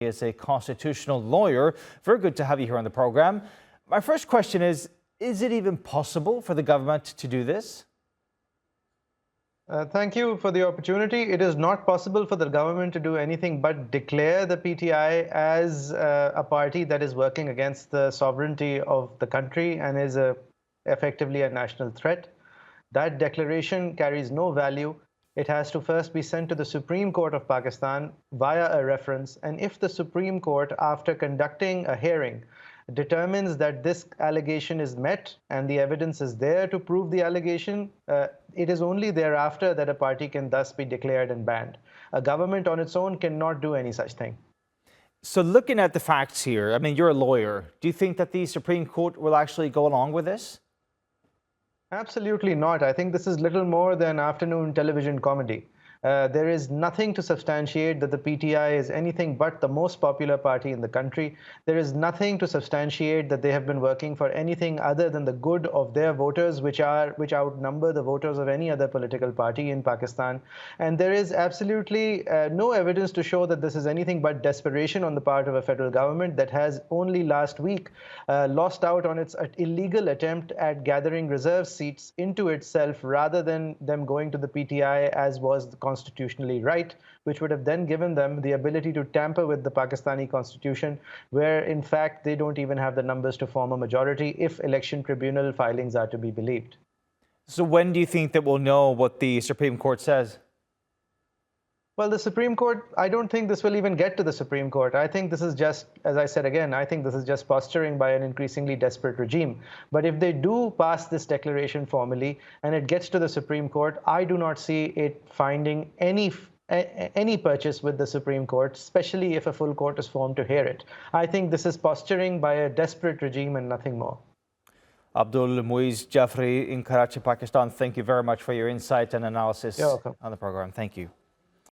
is a constitutional lawyer. Very good to have you here on the program. My first question is it even possible for the government to do this? Thank you for the opportunity. It is not possible for the government to do anything but declare the PTI as a party that is working against the sovereignty of the country and is effectively a national threat. That declaration carries no value. It has to first be sent to the Supreme Court of Pakistan via a reference. And if the Supreme Court, after conducting a hearing, determines that this allegation is met and the evidence is there to prove the allegation, it is only thereafter that a party can thus be declared and banned. A government on its own cannot do any such thing. So looking at the facts here, I mean, you're a lawyer. Do you think that the Supreme Court will actually go along with this? Absolutely not. I think this is little more than afternoon television comedy. There is nothing to substantiate that the PTI is anything but the most popular party in the country. There is nothing to substantiate that they have been working for anything other than the good of their voters, which outnumber the voters of any other political party in Pakistan. And there is absolutely no evidence to show that this is anything but desperation on the part of a federal government that has only last week lost out on its illegal attempt at gathering reserve seats into itself rather than them going to the PTI as was constitutionally right, which would have then given them the ability to tamper with the Pakistani constitution, where in fact they don't even have the numbers to form a majority if election tribunal filings are to be believed. So when do you think that we'll know what the Supreme Court says? Well, the Supreme Court, I don't think this will even get to the Supreme Court. I think this is just, as I said again, I think this is just posturing by an increasingly desperate regime. But if they do pass this declaration formally and it gets to the Supreme Court, I do not see it finding any purchase with the Supreme Court, especially if a full court is formed to hear it. I think this is posturing by a desperate regime and nothing more. Abdul Moiz Jafarii in Karachi, Pakistan, thank you very much for your insight and analysis on the program. Thank you.